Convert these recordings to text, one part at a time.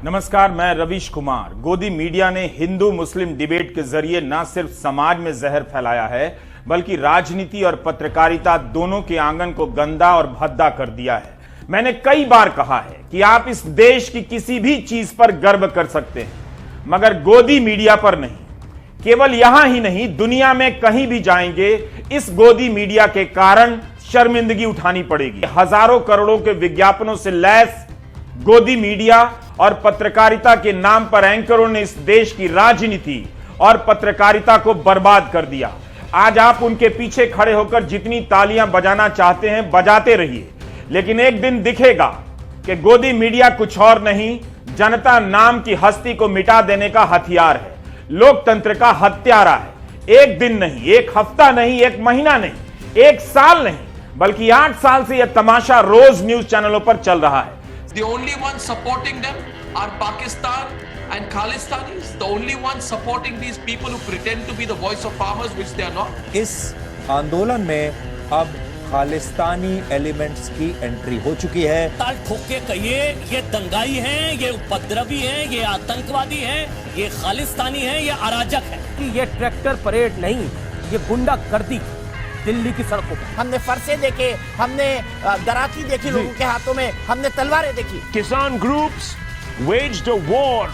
नमस्कार, मैं रवीश कुमार। गोदी मीडिया ने हिंदू मुस्लिम डिबेट के जरिए न सिर्फ समाज में जहर फैलाया है बल्कि राजनीति और पत्रकारिता दोनों के आंगन को गंदा और भद्दा कर दिया है। मैंने कई बार कहा है कि आप इस देश की किसी भी चीज पर गर्व कर सकते हैं मगर गोदी मीडिया पर नहीं। केवल यहां ही नहीं, दुनिया में कहीं भी जाएंगे इस गोदी मीडिया के कारण शर्मिंदगी उठानी पड़ेगी। हजारों करोड़ों के विज्ञापनों से लैस गोदी मीडिया और पत्रकारिता के नाम पर एंकरों ने इस देश की राजनीति और पत्रकारिता को बर्बाद कर दिया। आज आप उनके पीछे खड़े होकर जितनी तालियां बजाना चाहते हैं बजाते रहिए, लेकिन एक दिन दिखेगा कि गोदी मीडिया कुछ और नहीं, जनता नाम की हस्ती को मिटा देने का हथियार है, लोकतंत्र का हत्यारा है। एक दिन नहीं, एक हफ्ता नहीं, एक महीना नहीं, एक साल नहीं, बल्कि 8 साल से यह तमाशा रोज न्यूज चैनलों पर चल रहा है। The only ones supporting them are Pakistan and Khalistanis. The only ones supporting these people who pretend to be the voice of farmers, which they are not. इस आंदोलन में अब खालिस्तानी एलिमेंट्स की एंट्री हो चुकी है। ताल ठोक के कहिए, ये दंगाई हैं, ये उपद्रवी हैं, ये आतंकवादी हैं, ये खालिस्तानी हैं, ये अराजक हैं। ये ट्रैक्टर परेड नहीं, ये गुंडागर्दी दिल्ली की सड़कों पर। हमने फरसे देखे, हमने दराती देखी लोगों के हाथों में, हमने तलवारें देखी। किसान groups waged a war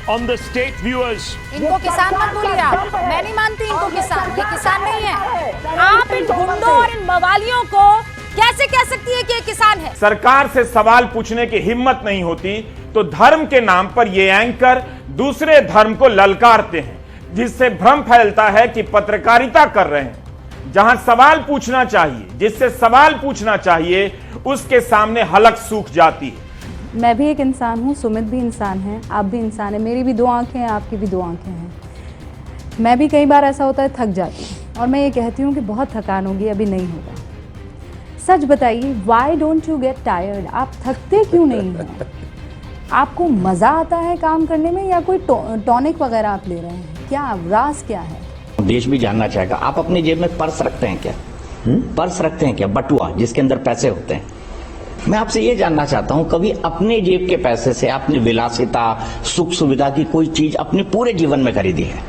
on the state viewers. इनको किसान मत बोलिए आप, मैं नहीं मानती इनको किसान, ये किसान नहीं है। आप इन गुंडों और इन मवालियों को कैसे कह सकती है कि ये किसान है? सरकार से सवाल पूछने की हिम्मत नहीं होती तो धर्म के नाम पर ये एंकर दूसरे धर्म को ललकारते हैं, जिससे भ्रम फैलता है कि पत्रकारिता कर रहे हैं। जहां सवाल पूछना चाहिए, जिससे सवाल पूछना चाहिए, उसके सामने हलक सूख जाती है। मैं भी एक इंसान हूं, सुमित भी इंसान है, आप भी इंसान है, मेरी भी 2 आंखें हैं, आपकी भी 2 आंखें हैं। मैं भी कई बार ऐसा होता है थक जाती हूँ और मैं ये कहती हूँ कि बहुत थकान होगी, अभी नहीं होगा। सच बताइए, why don't you get tired? आप थकते क्यों नहीं हैं? आपको मज़ा आता है काम करने में या कोई टॉनिक वगैरह आप ले रहे हैं? क्या राज क्या है? देश भी जानना चाहेगा। आप अपनी जेब में पर्स रखते हैं क्या? पर्स रखते हैं क्या? बटुआ जिसके अंदर पैसे होते हैं। मैं आपसे ये जानना चाहता हूं, कभी अपने जेब के पैसे से आपने विलासिता, सुख सुविधा की कोई चीज अपने पूरे जीवन में खरीदी है?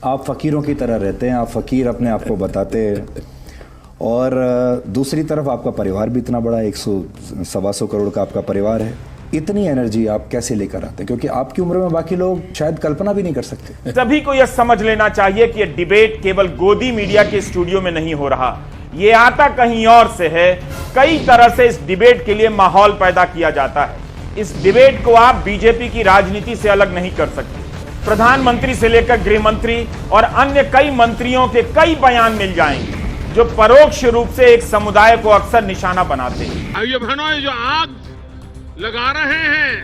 आप फकीरों की तरह रहते हैं, आप फकीर अपने आप को बताते हैं। और दूसरी तरफ आपका परिवार भी इतना बड़ा, 100-125 करोड़ का आपका परिवार है। इतनी एनर्जी आप कैसे लेकर आते हैं? क्योंकि आपकी उम्र में बाकी लोग शायद कल्पना भी नहीं कर सकते। सभी को यह समझ लेना चाहिए कि यह डिबेट केवल गोदी मीडिया के स्टूडियो में नहीं हो रहा, ये आता कहीं और से है। कई तरह से इस डिबेट के लिए माहौल पैदा किया जाता है। इस डिबेट को आप बीजेपी की राजनीति से अलग नहीं कर सकते। प्रधानमंत्री से लेकर गृह मंत्री और अन्य कई मंत्रियों के कई बयान मिल जाएंगे जो परोक्ष रूप से एक समुदाय को अक्सर निशाना बनाते हैं। ये बहनों, जो आग लगा रहे हैं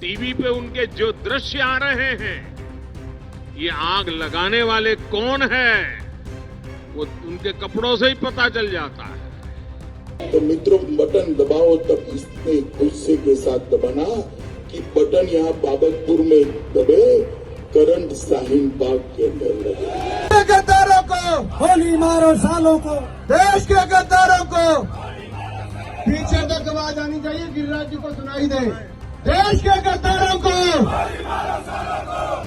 टीवी पे, उनके जो दृश्य आ रहे हैं, ये आग लगाने वाले कौन है वो उनके कपड़ों से ही पता चल जाता है। तो मित्रों, बटन दबाओ तब इतने गुस्से के साथ दबाना कि बटन यहाँ बाबतपुर में दबे, करंट शाहीन बाग के अंदर लगे। गद्दारों को गोली मारो, सालों को, देश के गद्दारों को पीछे तक आवाज आनी चाहिए, गिरिराज जी को सुनाई दे, देश के गद्दारों को।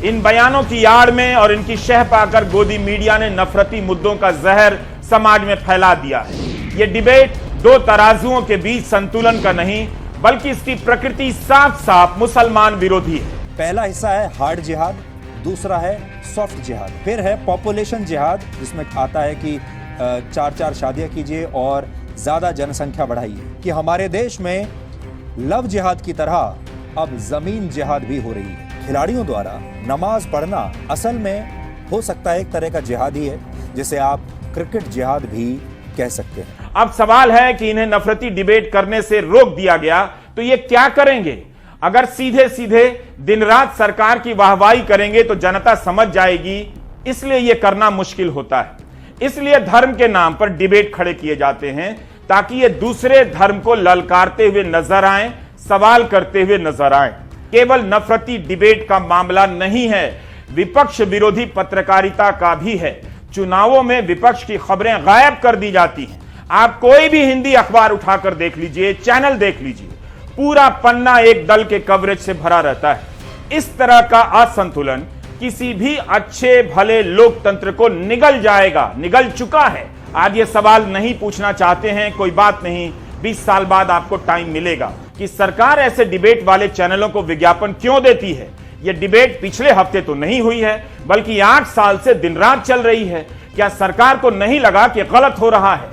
इन बयानों की आड़ में और इनकी शह पाकर गोदी मीडिया ने नफरती मुद्दों का जहर समाज में फैला दिया है। ये डिबेट 2 तराजुओं के बीच संतुलन का नहीं, बल्कि इसकी प्रकृति साफ साफ मुसलमान विरोधी है। पहला हिस्सा है हार्ड जिहाद, दूसरा है सॉफ्ट जिहाद, फिर है पॉपुलेशन जिहाद, जिसमें आता है कि 4-4 शादियां कीजिए और ज्यादा जनसंख्या बढ़ाइए। कि हमारे देश में लव जिहाद की तरह अब जमीन जिहाद भी हो रही है। खिलाड़ियों द्वारा नमाज पढ़ना असल में हो सकता है एक तरह का जिहाद ही है, जिसे आप क्रिकेट जिहाद भी कह सकते हैं। अब सवाल है कि इन्हें नफरती डिबेट करने से रोक दिया गया तो ये क्या करेंगे? अगर सीधे सीधे दिन रात सरकार की वाहवाही करेंगे तो जनता समझ जाएगी, इसलिए यह करना मुश्किल होता है। इसलिए धर्म के नाम पर डिबेट खड़े किए जाते हैं ताकि ये दूसरे धर्म को ललकारते हुए नजर आए, सवाल करते हुए नजर आए। केवल नफरती डिबेट का मामला नहीं है, विपक्ष विरोधी पत्रकारिता का भी है। चुनावों में विपक्ष की खबरें गायब कर दी जाती हैं। आप कोई भी हिंदी अखबार उठाकर देख लीजिए, चैनल देख लीजिए, पूरा पन्ना एक दल के कवरेज से भरा रहता है। इस तरह का असंतुलन किसी भी अच्छे भले लोकतंत्र को निगल जाएगा, निगल चुका है। आज ये सवाल नहीं पूछना चाहते हैं, कोई बात नहीं, 20 साल बाद आपको टाइम मिलेगा कि सरकार ऐसे डिबेट वाले चैनलों को विज्ञापन क्यों देती है। यह डिबेट पिछले हफ्ते तो नहीं हुई है, बल्कि 8 साल से दिन रात चल रही है। क्या सरकार को नहीं लगा कि गलत हो रहा है?